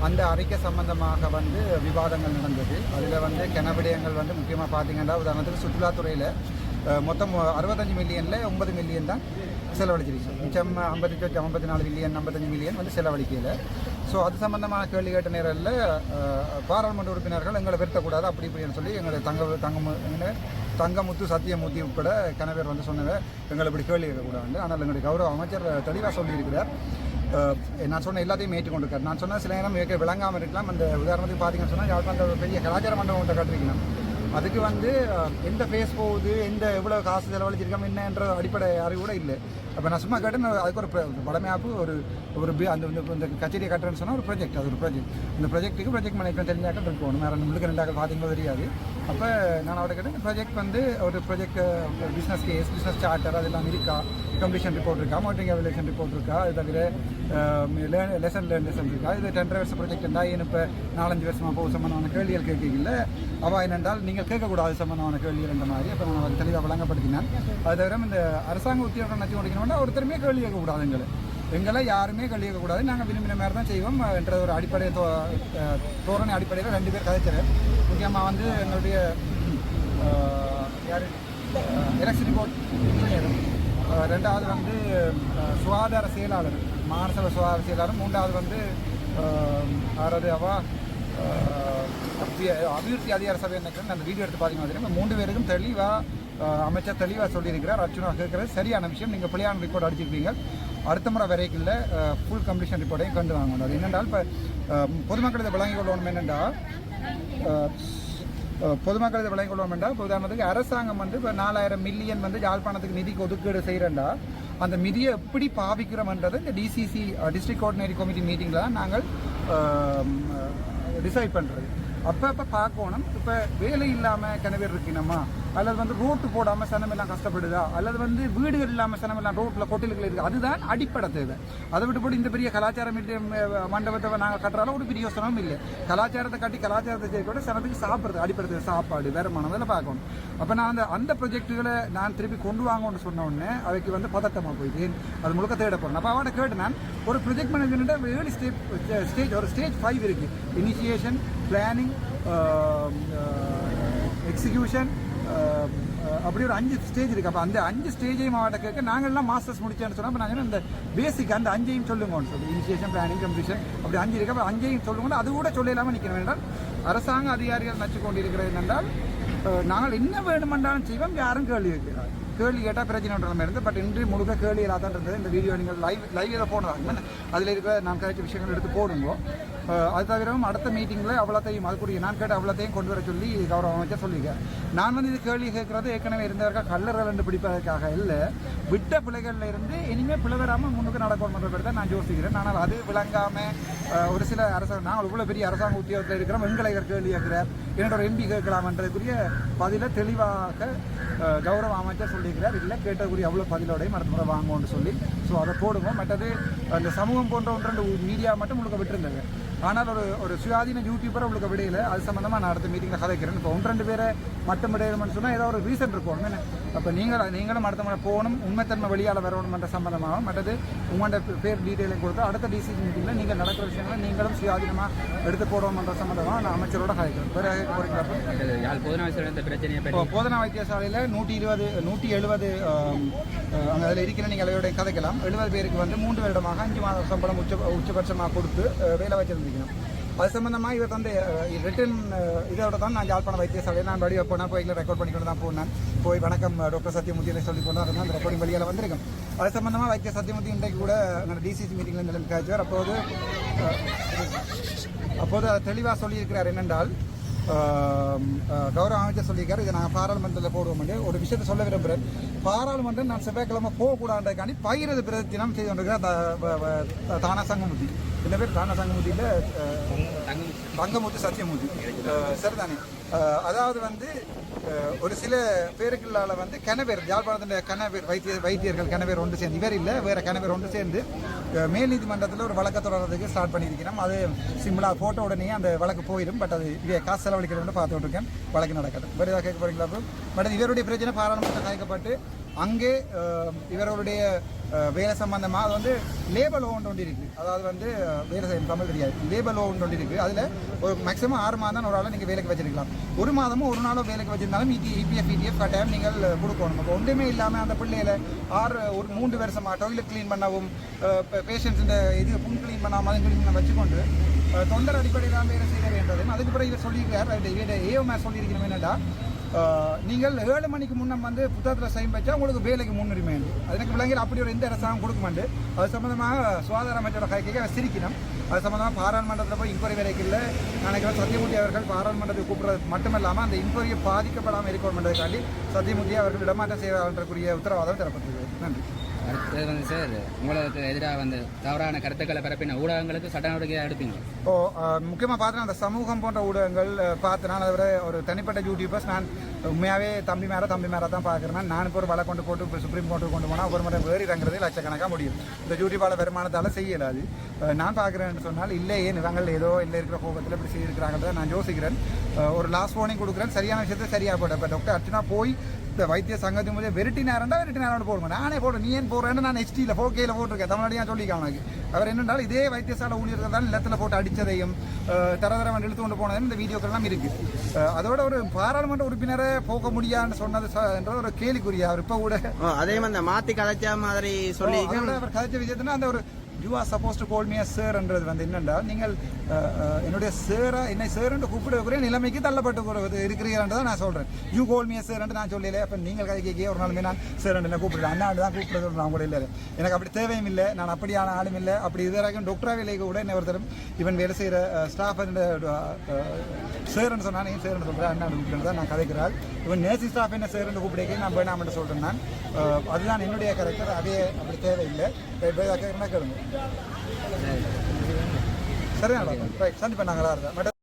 அந்த அறிக்கை சம்பந்தமாக வந்து விவாதங்கள் நடந்தது. அதில் வந்து விடயங்கள் வந்து முக்கியமாக பார்த்தீங்கன்னா உதாரணத்துக்கு சுற்றுலாத்துறையில் மொத்தம் 65 மில்லியனில் 9 மில்லியன் தான் செலவழிச்சிருக்கு. மிச்சம் 54 மில்லியன் 55 மில்லியன் வந்து செலவழிக்கல. ஸோ அது சம்பந்தமான கேள்வி கேட்ட நேரில் பாராளுமன்ற உறுப்பினர்கள் எங்களை பெருத்தக்கூடாது அப்படி இப்படின்னு சொல்லி எங்களை தங்கமுத்து சத்தியமூர்த்தி உட்பட கணவர் வந்து சொன்னவர் எங்களை இப்படி கேள்வி கேட்கக்கூடாது. ஆனால் எங்களுடைய கௌரவ அமைச்சர் தெளிவாக சொல்லியிருக்கிறார். நான் சொன்ன எல்லாத்தையும் ஏற்றுக்கொண்டிருக்கார். நான் சொன்ன சில நேரம் விளங்காமல் இருக்கலாம். அந்த உதாரணத்துக்கு பார்த்தீங்கன்னு சொன்னால் யாழ்ப்பாணம் பெரிய கலாச்சார மண்டபம் ஒன்றை கட்டிருக்கணும். அதுக்கு வந்து எந்த ஃபேஸ் போகுது, எந்த எவ்வளோ காசு செலவழிச்சிருக்கோம் என்னன்ற அடிப்படை அறிவு கூட இல்லை. அப்போ நான் சும்மா கேட்டேன். அதுக்கு ஒரு படமையாப்பு ஒரு அந்த கச்சேரியை கட்டுறேன்னு சொன்னால் ஒரு ப்ராஜெக்ட். அது ஒரு ப்ராஜெக்ட். இந்த ப்ராஜெக்ட்டுக்கு ப்ராஜெக்ட் மேனேஜ்மெண்ட் தெரிஞ்சாக்கள் இருக்கணும். வேறு நம்மளுக்கு 2 பார்த்தீங்களோ தெரியாது. அப்போ நான் அவரை கேட்டேன், ப்ராஜெக்ட் வந்து ஒரு project business case, business charter அதெல்லாம் இருக்கா, கம்ப்ளீஷன் ரிப்போர்ட் இருக்கா, மானிட்டரிங் எவல்யூஷன் ரிப்போர்ட் இருக்கா, அது தவிர லெசன் இருக்கா, இது 10 வருஷம் ப்ராஜெக்ட் இருந்தால் ஏன் இப்போ 4-5 வருஷமாக போக சம்பந்தமான கேள்விகள் கேட்கல. அவள் என்னென்றால் நீங்கள் கேட்கக்கூடாது சம்பந்தமான கேள்விகள் என்ற மாதிரி. அப்போ நான் அதை தெளிவாக வழங்கப்படுத்தினேன். அது தவிர இந்த அரசாங்க உத்தியோகம் நச்சு முடிக்கணும்னா ஒருத்தருமே கேள்வி கேட்கக்கூடாது. எங்களை யாருமே கேள்வி கேட்கக்கூடாது. நாங்கள் விரும்பின மாதிரி தான் செய்வோம் என்ற ஒரு அடிப்படை தோரணை அடிப்படையில் 2 பேர் கதைச்சார். முக்கியமாக வந்து எங்களுடைய யார் எலெக்ஷன் ரிப்போர்ட் இன்ஜினியர், 2வது வந்து சுகாதார செயலாளர், மாநகர சுகாதார செயலாளர், 3வது வந்து 6வது அபிவிருத்தி அதிகார சபை நினைக்கிறேன். அந்த வீடியோ எடுத்து பார்த்தீங்கன்னா 3 பேருக்கும் தெளிவாக அமைச்சர் தெளிவாக சொல்லியிருக்கிறார். அர்ச்சனா கேட்குறது சரியான விஷயம். நீங்கள் பிள்ளையான ரிப்போர்ட் அடிச்சிருக்கீங்க, அடுத்த முறை வரைக்கும் ஃபுல் கம்ப்ளீஷன் ரிப்போர்ட்டையும் கண்டு வாங்கணும். அது என்னென்றால் இப்போ பொதுமக்கள் இதை வழங்கிக் கொள்ளணும் என்னென்றால் பொதுமக்கள் இதை வழங்கிக் கொள்ளணும் என்றால் இப்போ உதாரணத்துக்கு அரசாங்கம் வந்து இப்போ 4000 மில்லியன் வந்து யாழ்ப்பாணத்துக்கு நிதிக்கு ஒதுக்கீடு செய்கிறேன்டா அந்த நிதியை எப்படி பாவிக்கிறோம்ன்றது இந்த டிசிசி டிஸ்ட்ரிக்ட் கோஆர்டினேட்டிவ் கமிட்டி மீட்டிங்கில் தான் நாங்கள் டிசைட் பண்ணுறது. அப்போ பார்க்கணும். இப்போ வேலை இல்லாமல் கிணவர் இருக்கணுமா, அல்லது வந்து ரோட்டு போடாமல் சனமெல்லாம் கஷ்டப்படுதா, அல்லது வந்து வீடுகள் இல்லாமல் சனமெல்லாம் ரோட்டில் கொட்டில்கள் இருக்குது. அதுதான் அடிப்படை தேவை. அதை விட்டு போட்டு இந்த பெரிய கலாச்சார மண்டபத்தை நாங்கள் கட்டுறாலும் ஒரு பெரிய யோசனமும் இல்லை. கலாச்சாரத்தை கட்டி கலாச்சாரத்தை செய்ய கூட சனத்துக்கு சாப்பிட்றது அடிப்படை தேவை, சாப்பாடு வருமானம் அதெல்லாம் பார்க்கணும். அப்போ நான் அந்த ப்ரொஜெக்டுகளை நான் திருப்பி கொண்டு வாங்கன்னு சொன்ன உடனே அவைக்கு வந்து பதட்டமாக போயிட்டு அது முழுக்க தேடப்படணும். அப்போ அவட கேட்டு நான் ஒரு ப்ரொஜெக்ட் மேனேஜ்மெண்ட்டு ஏர்லி ஸ்டேஜ் ஒரு ஸ்டேஜ் 5 இருக்குது. இனிஷியேஷன், பிளானிங், எக்ஸிக்யூஷன், அப்படி ஒரு 5 ஸ்டேஜ் இருக்குது. அப்போ அந்த 5 ஸ்டேஜையும் மாவட்ட கேட்க நாங்கள் எல்லாம் மாஸ்டர்ஸ் முடிச்சேன்னு சொன்னால் அப்போ நாங்கள் இந்த பேசிக் அந்த 5ஐயும் சொல்லுங்கன்னு சொல்லி இனிஷியேஷன், பிளானிங், கம்ப்ளீஷன் அப்படி 5 இருக்குது. அப்போ 5ஐயும் சொல்லுங்க. அது கூட சொல்ல இல்லாமல் நிற்கணும். என்றால் அரசாங்க அதிகாரிகள் நச்சு கொண்டிருக்கிறது என்னென்றால் நாங்கள் என்ன வேணுமென்றாலும் செய்வோம், யாரும் கேள்வி கேட்கிறார். கேள்வி கேட்டால் பிரச்சனை நிலைமை இருந்து. பட் இன்று முழுக்க கேள்விகளாக தான் இருந்தது. இந்த வீடியோ நீங்கள் லைவ் இதை போனதாங்க அதில் இருக்கிற நான் கழிச்ச விஷயங்கள் எடுத்து போடுங்க. அது தவிரவும் அடுத்த மீட்டிங்கில் அவ்வளோத்தையும் அதுக்குரிய நான் கேட்ட அவ்வளோத்தையும் கொண்டு வர சொல்லி கௌரவ அமைச்சர் சொல்லியிருக்கேன். நான் வந்து இது கேள்வி கேட்குறது ஏற்கனவே இருந்தவர்கள் கல்லர்கள் என்று பிடிப்பதற்காக இல்லை, விட்ட பிள்ளைகளில் இருந்து இனிமேல் பிள்ளை வராமல் முன்னுக்கு நடக்கணுன்ற தான் நான் யோசிக்கிறேன். ஆனால் அது விளங்காமல் ஒரு சில அரசாங்கம் நாங்கள் இவ்வளோ பெரிய அரசாங்க உத்தியோகத்தில் இருக்கிறோம், எங்களை கேள்வி கேட்கிறார், என்னோட எம்பி கேட்கலாம்ன்றதுக்குரிய பதிலை தெளிவாக கௌரவ அமைச்சர் சொல்லியிருக்கிறார். இல்லை கேட்டக்கூடிய அவ்வளோ பதிலோடையும் அடுத்த முறை வாங்குவோம்னு சொல்லி ஸோ அதை போடுவோம். மற்றது அந்த சமூகம் போன்ற 1-2 மீடியா மட்டும் உங்களுக்கு விட்டுருந்தாங்க. ஆனால் ஒரு சுயாதீன யூடியூபரை உங்களுக்கு விடையில அது சம்மந்தமாக நான் அடுத்த மீட்டிங்கில் கதைக்கிறேன். இப்போ 1-2 பேரை மட்டும் விடையணும்னு சொன்னால் ஏதோ ஒரு ரீசன் இருக்கும். அப்போ நீங்களும் அடுத்த முறை போகணும், உண்மைத்தன்மை வெளியால் வரணும்ன்ற சம்பந்தமாக மற்றது உங்களோட பேர் டீட்டெயிலையும் கொடுத்து அடுத்த டிசிசி மீட்டிங்கில் நீங்கள் நடக்கிற விஷயங்களை நீங்களும் சுயாதீனமாக எடுத்து போடுவோம்ன்ற சம்பந்தமாக நான் அமைச்சரோட கதைக்கிறேன். போதனா வைத்தியசாலையில் 170 அங்கே அதில் இருக்கிற நீங்கள் அவையோட கதைக்கலாம். 70 பேருக்கு வந்து 3 வருடமாக 5 மாத சம்பளம் உச்சபட்சமாக கொடுத்து வேலை வச்சிருந்துக்கணும். அது சம்பந்தமாக இவர் வந்து ரிட்டன் இதோட தான் நான் யாழ்ப்பாணம் வைத்தியசாலையில் நான் வடிவ போனால் போய் ரெக்கார்ட் பண்ணிக்கொண்டு தான் போனேன். போய் வணக்கம் டாக்டர் சத்தியமூர்த்தியை சொல்லி போனால் இருந்தால் அந்த ரெக்கார்டிங் வழியால் வந்திருக்கும். அது சம்பந்தமாக வைத்திய சத்தியமூர்த்தி இன்றைக்கு கூட என்னோட டிசிசி மீட்டிங்கில் நிலைமை காய்ச்சுவார். அப்போது தெளிவாக சொல்லியிருக்கிறார். என்னென்றால் கௌரவ அமைச்சர் சொல்லியிருக்காரு, இதை நாங்கள் பாராளுமன்றத்தில் போடுவோம். ஒரு விஷயத்தை சொல்ல விரும்புகிறேன். பாராளுமன்றம் நான் செவ்வாய்க்கிழமை போகக்கூடாதுக்காண்டி பகிரது பிரதினம் செய்து கொண்டிருக்கிற தானா சங்கமூர்த்தி, இந்த பேர் தானா சங்கமூர்த்தியில் தங்கமூர்த்தி சத்தியமூர்த்தி சரிதானே. அதாவது வந்து ஒரு சில பேருக்குள்ளால வந்து கணவர் யாழ்ப்பாணத்தின் கணவர் வைத்தியர்கள் கணவர் ஒன்று சேர்ந்து, இவர் இல்லை வேறு கணவர் ஒன்று சேர்ந்து மேல் நீதிமன்றத்தில் ஒரு வழக்கை தொடர்றதுக்கு ஸ்டார்ட் பண்ணியிருக்கிறோம். அது சிம்பிளா போட்ட உடனே அந்த வழக்கு போயிடும். பட் அது இங்கே காசு செலவழிக்கிறவங்க பார்த்துட்டு இருக்கேன். வழக்கு நடக்கட்டும். வேறு ஏதாவது கேட்க போறீங்களா? பட் இவருடைய பிரச்சனை பாராளுமன்றம் கலைக்கப்பட்டு அங்கே இவர்களுடைய வேலை சம்பந்தமாக அது வந்து லேபர் லோ ஒன்று இருக்குது. அதாவது வந்து வேலை செய்யும் தமிழ் தெரியாது, லேபர் லோ ஒன்று இருக்குது. அதில் ஒரு மேக்ஸிமம் 6 மாதம் தான் ஒரு ஆளை நீங்கள் வேலைக்கு வச்சிருக்கலாம். ஒரு மாதமும் ஒரு நாளோ வேலைக்கு வச்சிருந்தாலும் இபிஎஃப் இடிஎஃப் கட்டாயம் நீங்கள் கொடுக்கணும். இப்போ ஒன்றுமே இல்லாமல் அந்த பிள்ளைகளை ஒரு 3 வருஷமாக டாய்லெட் க்ளீன் பண்ணவும், பேஷண்ட்ஸ் இந்த இது புண் க்ளீன் பண்ணாமல் அதை க்ளீன் பண்ண வச்சுக்கொண்டு தொண்டர் அடிப்படையில் தான் வேலை செய்கிறேன்றதும் அதுக்கு பிறகு இவர் சொல்லியிருக்கார். இவருடைய ஏஓமே சொல்லியிருக்கணும் என்னடா, நீங்கள் 7 மணிக்கு முன்னம் வந்து புத்தகத்தில் சைன் வச்சா உங்களுக்கு வேலைக்கு முன்னுரிமை உண்டு. அதுக்கு பிள்ளைங்க அப்படி ஒரு எந்த அரசாங்கம் கொடுக்குமாண்டு அது சம்மந்தமாக சுகாதார அமைச்சரோட கைக்கு சிரிக்கணும். அது சம்மந்தமாக பாராளுமன்றத்தில் போய் இன்கொயரி வரைக்கும் நினைக்கிறேன். சத்தியமூர்த்தி அவர்கள் பாராளுமன்றத்தை கூப்பிடுறது மட்டுமல்லாமல் அந்த இன்கொயரியை பாதிக்கப்படாமல் இருக்கணுன்றதுக்காண்டி சத்தியமூர்த்தி அவர்கள் இடமாற்றம் செய்வார்ன்றக்குரிய உத்தரவாதம் தரப்பட்டது. நன்றி. அடுத்தது வந்து சார், உங்களுக்கு எதிராக வந்து தவறான கருத்துக்களை பரப்பின ஊடகங்களுக்கு சட்ட நடவடிக்கை எடுப்பீங்க? முக்கியமாக பார்த்தா அந்த சமூகம் போன்ற ஊடகங்கள் பார்த்து அதை விட ஒரு தனிப்பட்ட யூடியூபர்ஸ் நான் உண்மையாகவே தம்பி மேலே தான் பார்க்குறேன். நான் இப்போ ஒரு வலை கொண்டு போட்டு இப்போ சுப்ரீம் கோர்ட்டுக்கு கொண்டு போனால் ஒரு முறை வேறு இறங்குறதே லட்சக்கணக்காக முடியும். இந்த யூடியூபால் வருமானத்தால் செய்யலாது. நான் பார்க்குறேன்னு சொன்னால் இல்லை இவங்கள் ஏதோ இல்லை இருக்கிற கோபத்தில் இப்படி செய்திருக்கிறாங்கிறத நான் யோசிக்கிறேன். ஒரு லாஸ்ட் வார்னிங் கொடுக்குறேன். சரியான விஷயத்தை சரியாக போட்டேன். இப்போ டாக்டர் அர்ச்சனா போய் இந்த வைத்திய சங்கத்தி முதல் வெரைட்டி நேரம் போடுவேன். நானே போடுறேன். நீ ஏன் போடுறேன்னு நான் HDயில் 4Kயில் போட்டிருக்கேன். தமிழ்நாடு சொல்லியிருக்கேன் அவனுக்கு. அவர் என்னென்றால் இதே வைத்தியசாலை ஊழியர்கள் தான் நிலத்தில் போட்டு அடித்ததையும் தரதரம் இழுத்து கொண்டு போனதையும் இந்த வீடியோக்கள்லாம் இருக்குது. அதோட ஒரு பாராளுமன்ற உறுப்பினரை போக முடியாதுன்னு சொன்னது என்ற ஒரு கேள்விக்குரிய அவர் இப்போ கூட அதே மாதிரி மாற்றி கதைச்ச மாதிரி சொல்லி அவர் கதைச்ச விஷயத்துனா அந்த ஒரு you are supposed to call me சார்ன்றது வந்து என்னென்னா, நீங்கள் என்னுடைய என்னை சார்ன்னு கூப்பிடக்கூடிய நிலைமைக்கு தள்ளப்பட்டு இருக்கிறீங்கன்றதை நான் சொல்கிறேன். யூ கால் மீ சார்ன்னு நான் சொல்லல. அப்போ நீங்கள் கதைக்கே ஒரு நாளுமே நான் சார்ன்னு என்ன கூப்பிடுறேன், அண்ணாண்டு தான் கூப்பிடுறது நான் கூட இல்லை. எனக்கு அப்படி தேவையும் இல்லை. நான் அப்படியான ஆளும் இல்லை. அப்படி இது வரைக்கும் டாக்டராக வேலைக்கு கூட என்ன ஒருத்தரும் இவன் வேலை செய்கிற ஸ்டாஃப் சார்ன்னு சொன்னால் நீங்கள் சார்ன்னு சொல்கிறேன், அண்ணாண்டு கூப்பிட்டு தான் நான் கதைக்கிறாள். இவன் நேர்சி ஸ்டாஃப் என்ன சார்ன்னு கூப்பிடக்கே நான் வேணாம்னு சொல்கிறேன். நான் அதுதான் என்னுடைய கேரக்டர். அதே அப்படி தேவையில்லை. கேளுங்க. சரியா சந்திப்பேன் நாங்களா இருக்கேன்.